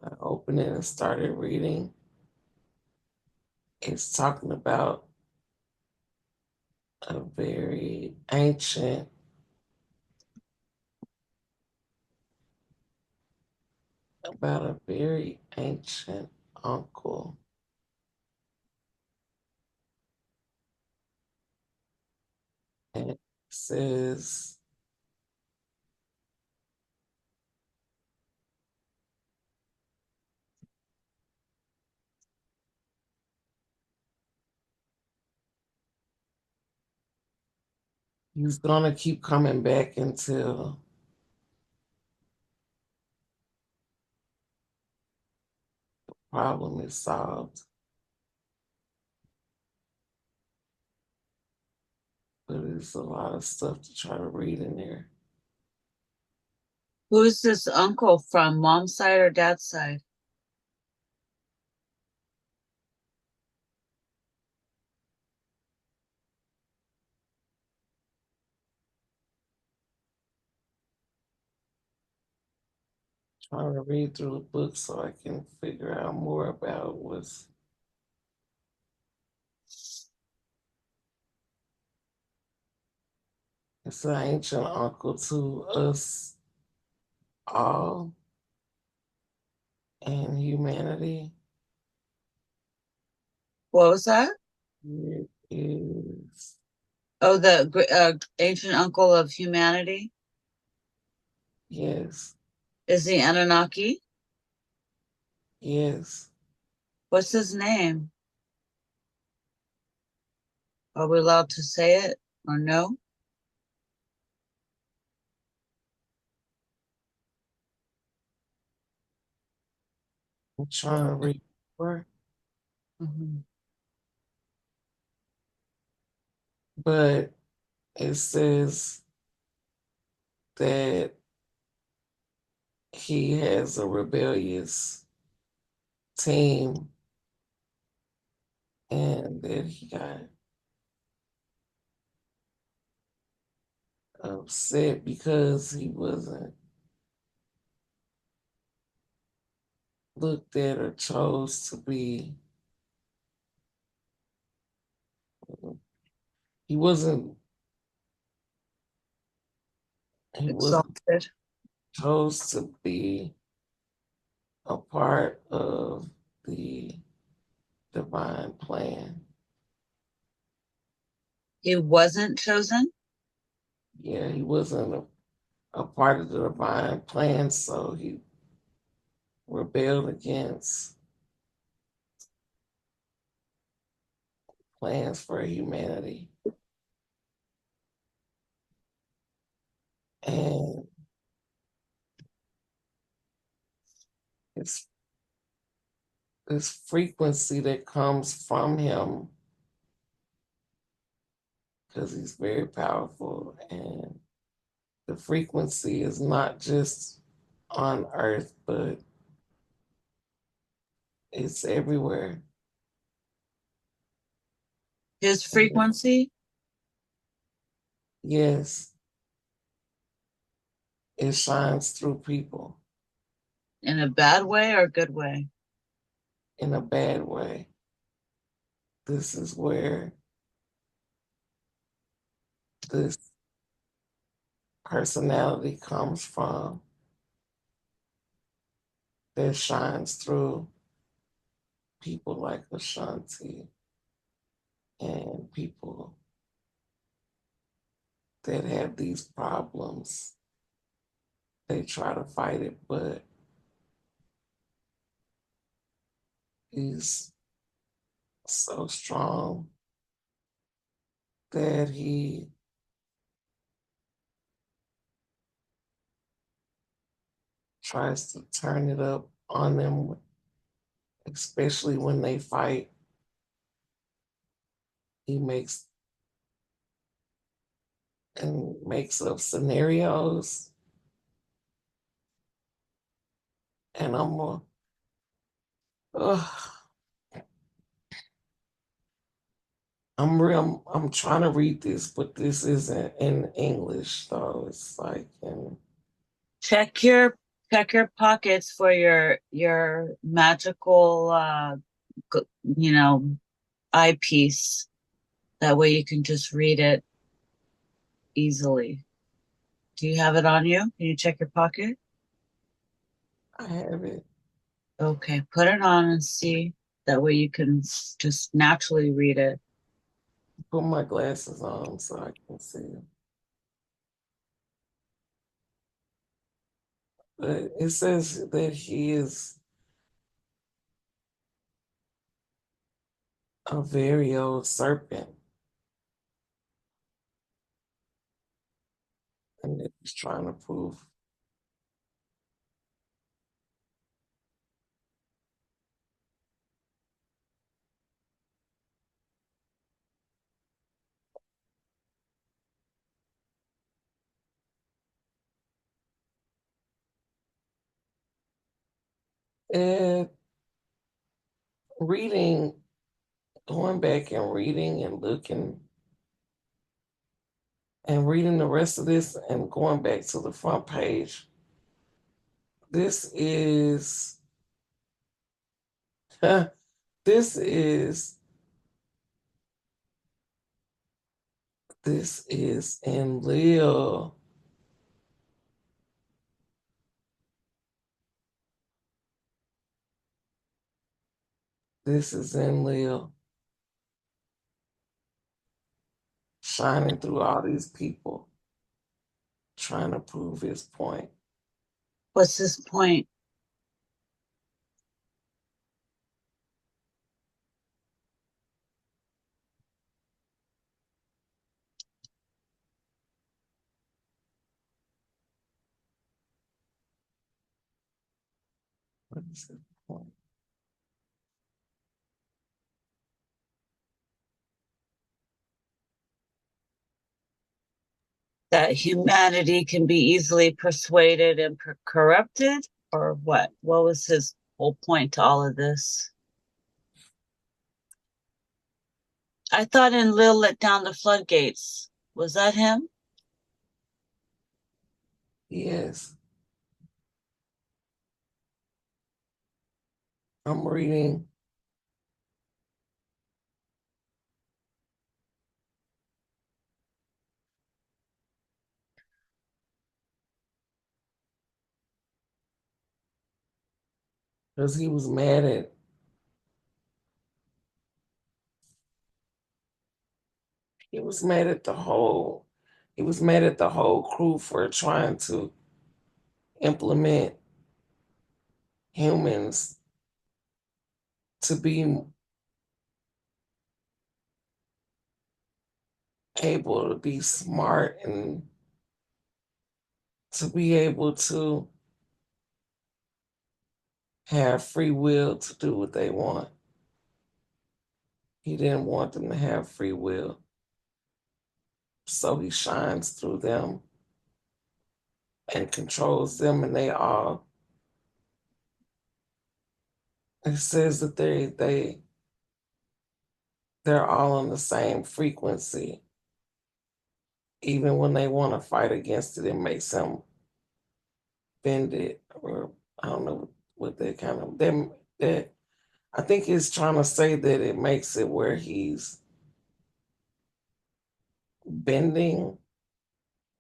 I opened it and started reading. It's talking about a very ancient uncle. And it says he's gonna keep coming back until the problem is solved. But it's a lot of stuff to try to read in there. Who's this uncle from, mom's side or dad's side? Trying to read through the book so I can figure out more about what's. It's an ancient uncle to us all and humanity. What was that? It is, Oh, the ancient uncle of humanity? yes, Is the Anunnaki? yes. What's his name? Are we allowed to say it or no? I'm trying to read more, Mhm. but it says that he has a rebellious team and that he got upset because he wasn't looked at or chose to be. He wasn't. He wasn't Exalted. chose to be a part of the divine plan. He wasn't chosen? Yeah, he wasn't a part of the divine plan, so he rebelled against plans for humanity. And it's this frequency that comes from him because he's very powerful. And the frequency is not just on earth, but it's everywhere. His frequency? Yes, it shines through people In a bad way or good way? in a bad way. This is where this personality comes from that shines through people like Ashanti and people that have these problems. They try to fight it, but he's so strong that he tries to turn it up on them, especially when they fight. He makes up scenarios, and uh, I'm trying to read this, but this isn't in English, so it's like in Check your Check your pockets for your magical you know, eyepiece. That way you can just read it easily. Do you have it on you? Can you check your pocket? I have it. Okay, put it on and see. That way you can just naturally read it. Put my glasses on so I can see. But it says that he is a very old serpent, and that he's trying to prove. And reading, going back and reading and looking and reading the rest of this and going back to the front page, this is this is this is Enlil. This is Enlil shining through all these people, trying to prove his point. What's this point? What is his point? That humanity can be easily persuaded and corrupted, or what? What was his whole point to all of this? I thought Enlil let down the floodgates. Was that him? Yes, I'm reading. Because he was mad at the whole he was mad at the whole crew for trying to implement humans to be able to be smart and to be able to have free will to do what they want. He didn't want them to have free will. So he shines through them and controls them, and they all, it says that they're all on the same frequency. Even when they want to fight against it, it makes them bend it, or I don't know what they kind of them that I think he's trying to say that it makes it where he's bending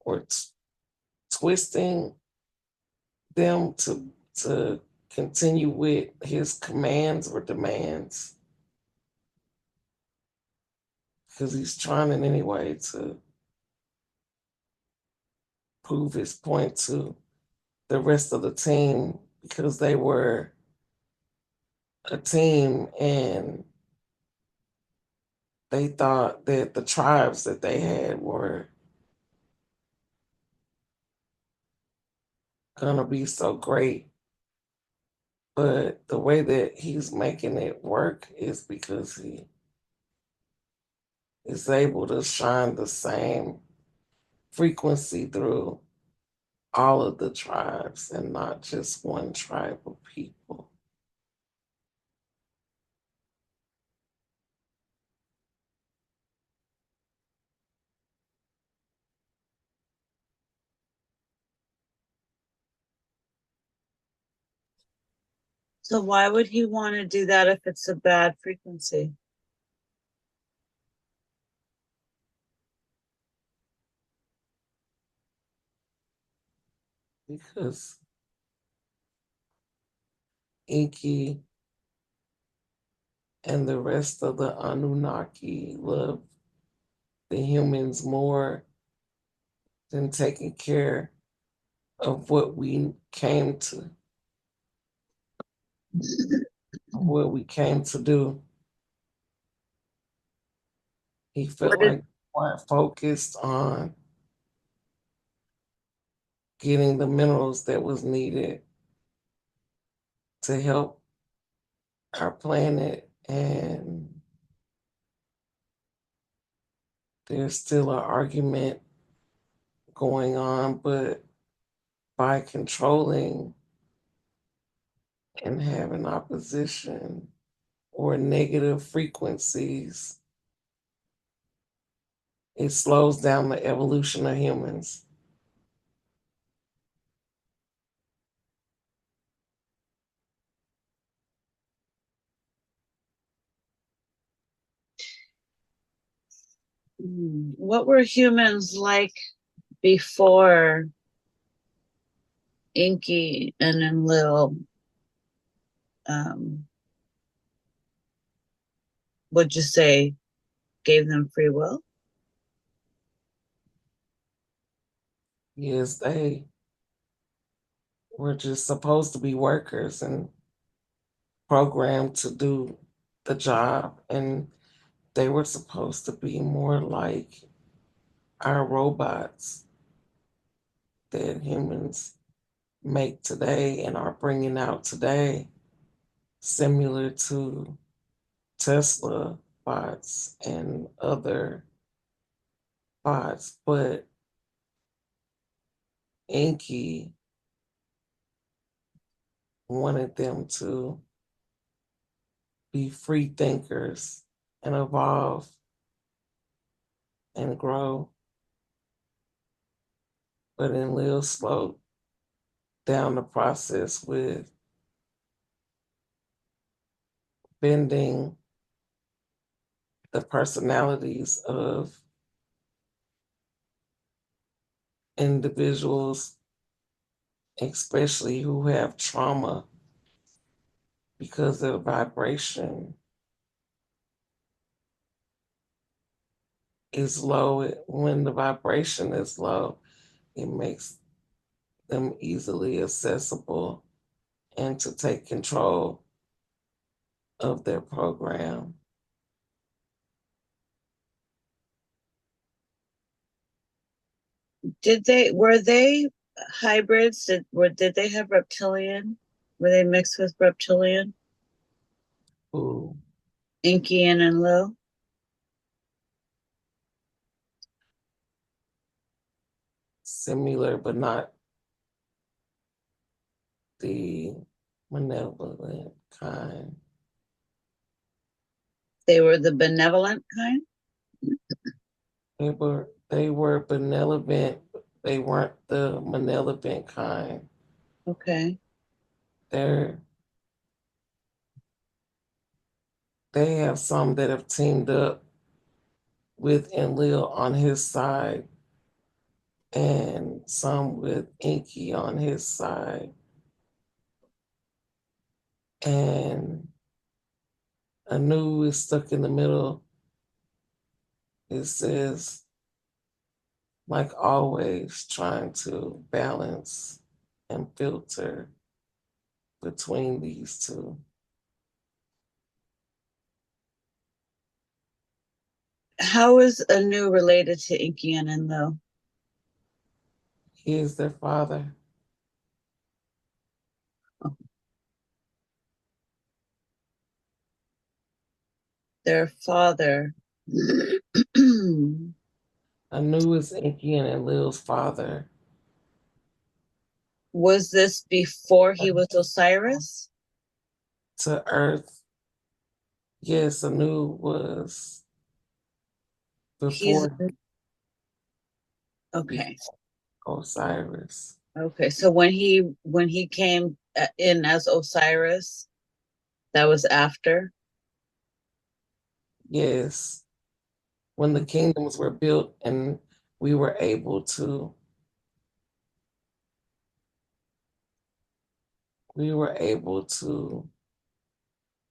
or twisting them to continue with his commands or demands, because he's trying in any way to prove his point to the rest of the team, because they were a team and they thought that the tribes that they had were gonna be so great. But the way that he's making it work is because he is able to shine the same frequency through all of the tribes and not just one tribe of people. So why would he want to do that if it's a bad frequency? Because Enki and the rest of the Anunnaki love the humans more than taking care of what we came to do. He felt What is like we weren't focused on getting the minerals that was needed to help our planet, and there's still an argument going on, but by controlling and having opposition or negative frequencies, it slows down the evolution of humans. what were humans like before Enki and Enlil? Would you say gave them free will? Yes, they were just supposed to be workers and programmed to do the job, and they were supposed to be more like our robots that humans make today and are bringing out today, similar to Tesla bots and other bots. But Enki wanted them to be free thinkers and evolve and grow. But Enlil slowed down the process with bending the personalities of individuals, especially who have trauma, because their vibration is low. When the vibration is low, it makes them easily accessible and to take control of their program. Were they hybrids? Did they have reptilian? Were they mixed with reptilian? Who Enki and Enlil? similar but not the malevolent kind. They were the benevolent kind? They were benevolent. They weren't the malevolent kind. Okay. They're they have some that have teamed up with Enlil on his side and some with Enki on his side. And Anu is stuck in the middle. It says, like always, trying to balance and filter between these two. How is Anu related to Enki and Enlil? He is their father. Their father. Anu is Enki and Enlil's father. Was this before he was Osiris? To Earth, yes, Anu was He's before okay. Osiris. Okay. So when he came in as Osiris, That was after. Yes, when the kingdoms were built and we were able to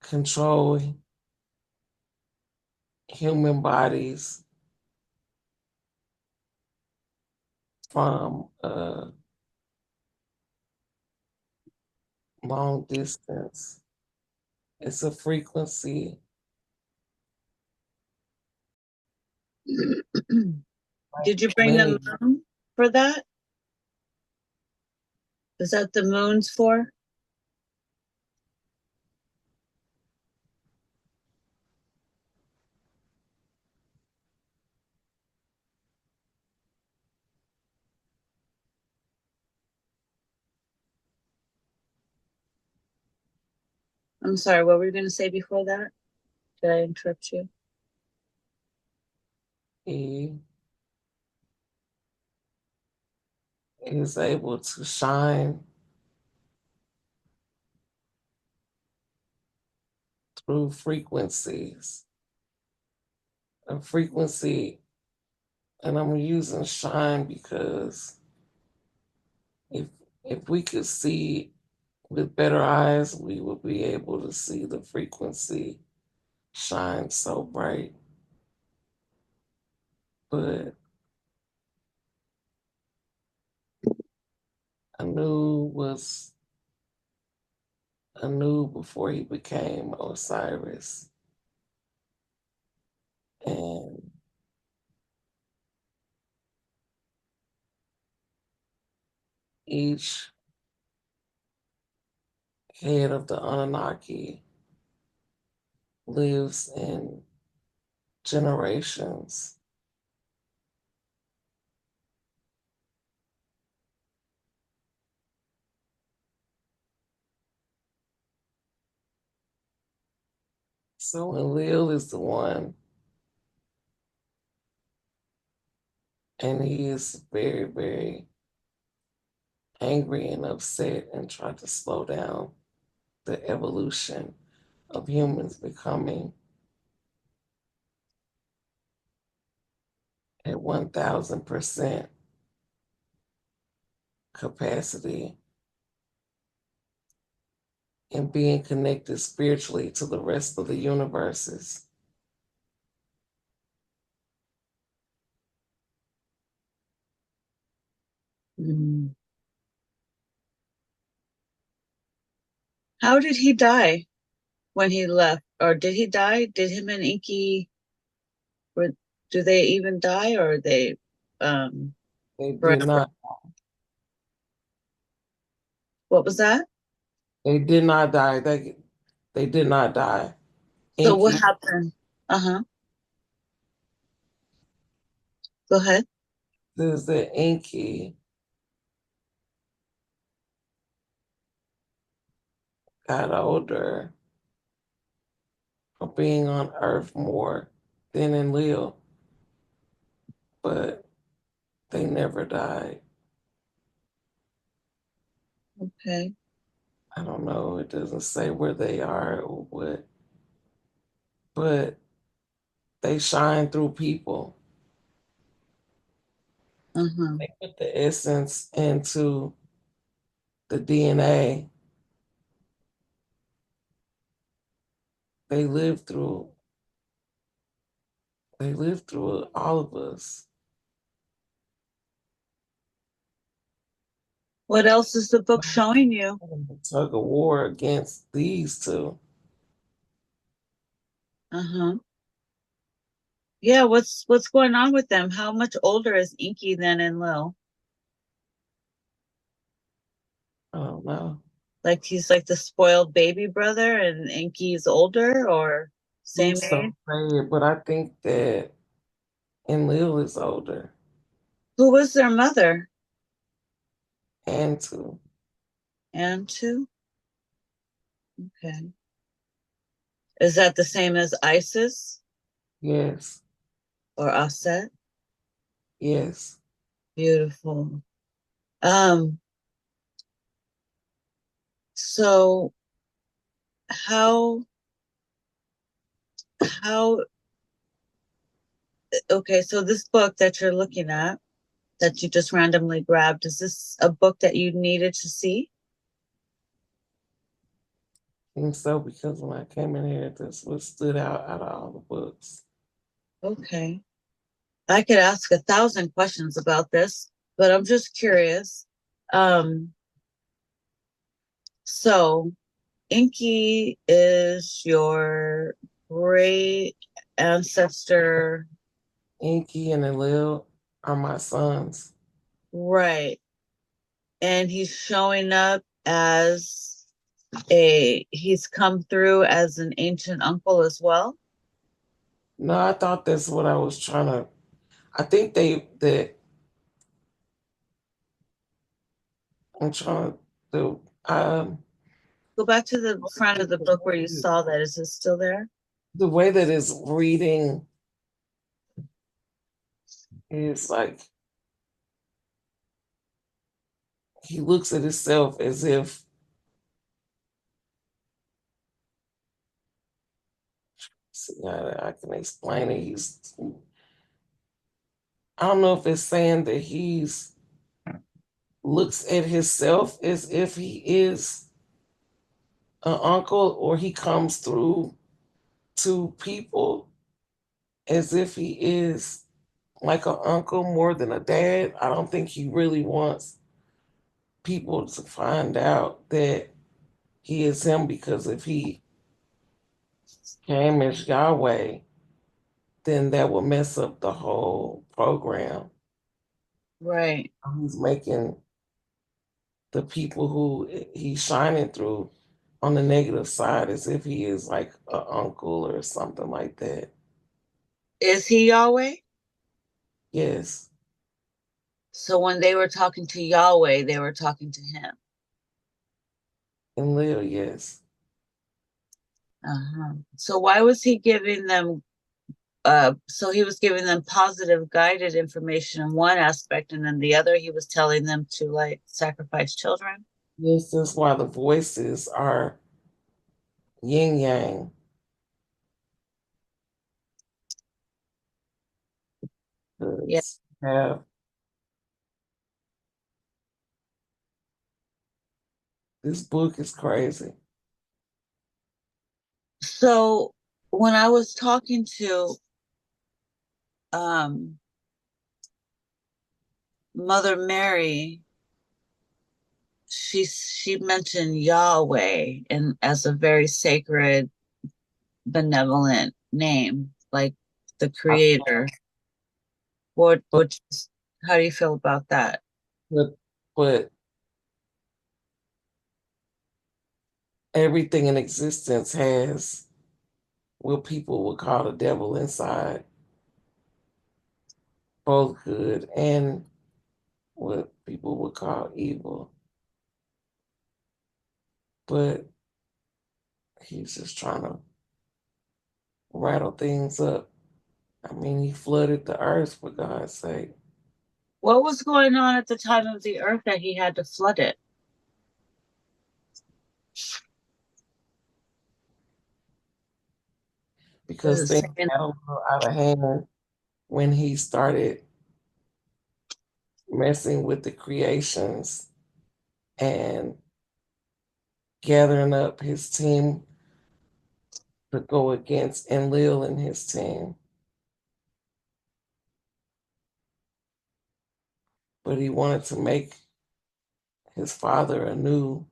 control human bodies from a long distance. It's a frequency. Did you bring the Many, moon for that? Is that the moon's for? I'm sorry, what were you going to say before that? Did I interrupt you? he is able to shine through frequencies. A frequency, and I'm using shine because if if we could see with better eyes, we would be able to see the frequency shine so bright. But Anu was Anu before he became Osiris. And each head of the Anunnaki lives in generations. So Enlil is the one, and he is very, very angry and upset and tried to slow down the evolution of humans becoming at 1000% capacity and being connected spiritually to the rest of the universes. Mm. How did he die when he left? Or did he die? Did him and Enki, or do they even die, or are they They did forever? not What was that? they did not die. They did not die. So what Enki happened? Uh-huh. Go ahead. says that Enki got older for being on Earth more than Enlil, but they never died. Okay. I don't know. It doesn't say where they are or what, but they shine through people. Uh-huh. They put the essence into the DNA. They live through. They live through all of us. What else is the book showing you? Tug of war against these two. Uh-huh. Yeah, what's going on with them? How much older is Inky than Enlil? I don't know. Like he's like the spoiled baby brother and Inky's older or same Who's age? so sad, but I think that Enlil is older Who was their mother? and two. Antu? Okay. Is that the same as Isis Yes, or Aset? yes. Beautiful. Um, so how how okay, so this book that you're looking at that you just randomly grabbed, is this a book that you needed to see? I think so, because when I came in here, this what stood out of all the books. Okay. I could ask 1,000 questions about this, but I'm just curious. Um, so Enki is your great ancestor, Enki and Enlil are my sons. right? And he's showing up as he's come through as an ancient uncle as well. No, I thought that's what I was trying to. I think that I'm trying to do. Go back to the front of the book where you saw that. Is it still there? The way that it's reading is like he looks at himself as if see, I can explain it. I don't know if it's saying that he's looks at himself as if he is an uncle, or he comes through to people as if he is like an uncle more than a dad. I don't think he really wants people to find out that he is him, because if he came as Yahweh, then that would mess up the whole program. Right. He's making the people who he's shining through on the negative side as if he is like an uncle or something like that. Is he Yahweh? Yes, So when they were talking to Yahweh, they were talking to him. and Lil, yes. Uh-huh. So why was he giving them so he was giving them positive guided information in one aspect, and then the other he was telling them to like sacrifice children? Yes, that's why the voices are yin yang. Yeah. Because have this book is crazy. So when I was talking to um Mother Mary, she mentioned Yahweh and as a very sacred, benevolent name, like the I, creator. but, What how do you feel about that? but everything in existence has what people would call the devil inside, both good and what people would call evil. But he's just trying to rattle things up. I mean, he flooded the earth, for God's sake, What was going on at the time of the earth that he had to flood it? because Is it things saying got a little out of hand when he started messing with the creations and gathering up his team to go against Enlil and his team. But he wanted to make his father anew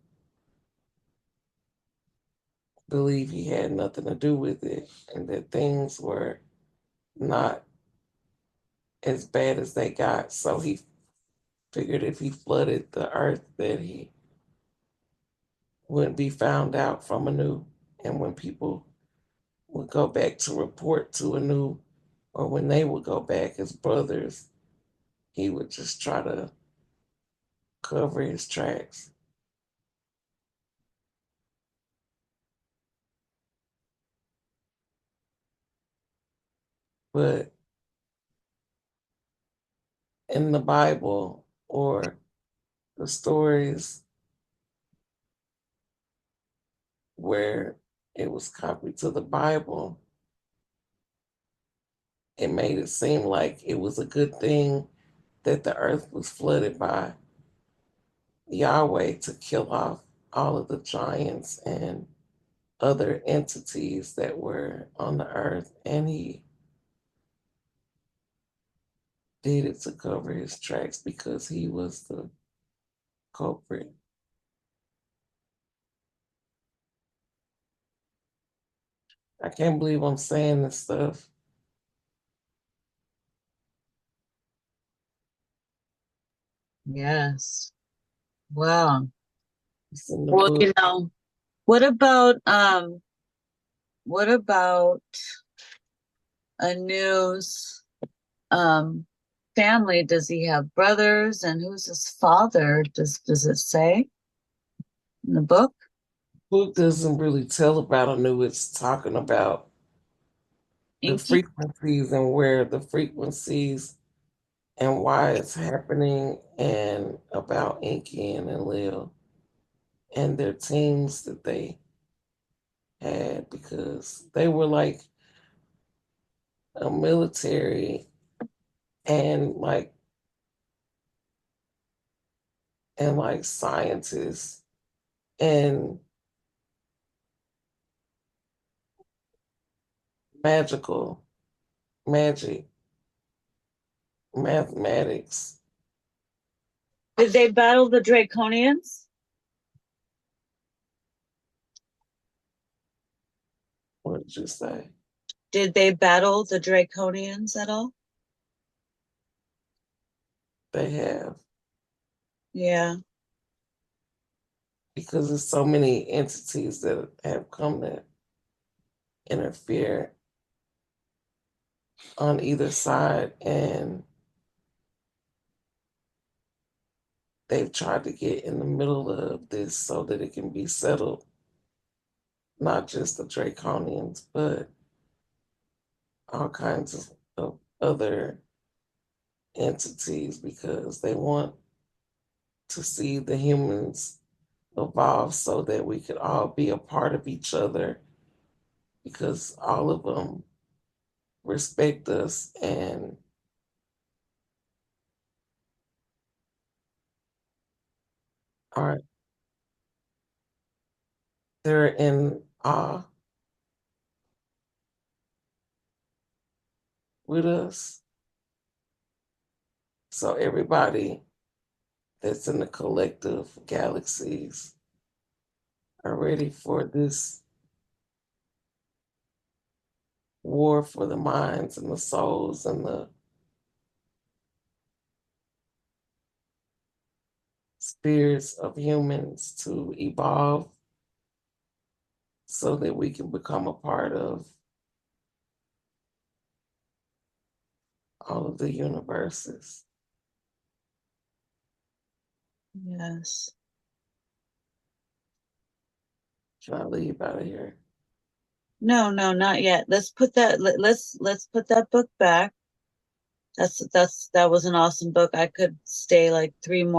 believe he had nothing to do with it, and that things were not as bad as they got. So he figured if he flooded the earth that he wouldn't be found out from Anu. And when people would go back to report to Anu, or when they would go back as brothers, he would just try to cover his tracks. But in the Bible or the stories where it was copied to the Bible, it made it seem like it was a good thing that the earth was flooded by Yahweh to kill off all of the giants and other entities that were on the earth. And he did it to cover his tracks because he was the culprit. I can't believe I'm saying this stuff. Yes. Wow. It's in the Well, book. what about what about a news family? Does he have brothers, and who's his father? Does it say in the book? Book doesn't really tell about Anu. It's talking about the Enki? frequencies and where the frequencies and why it's happening, and about Enki and Enlil and their teams that they had, because they were like a military and like scientists and magical magic mathematics. Did they battle the Draconians? What did you say? Did they battle the Draconians at all? They have, Yeah. because there's so many entities that have come to interfere on either side, and they've tried to get in the middle of this so that it can be settled, not just the Draconians, but all kinds of other entities, because they want to see the humans evolve so that we could all be a part of each other, because all of them respect us and are they're in awe with us. So everybody that's in the collective galaxies are ready for this war for the minds and the souls and the spirits of humans to evolve so that we can become a part of all of the universes. Yes. Can I leave out of here? No, no, not yet. Let's put that book back. That was an awesome book. I could stay like 3 more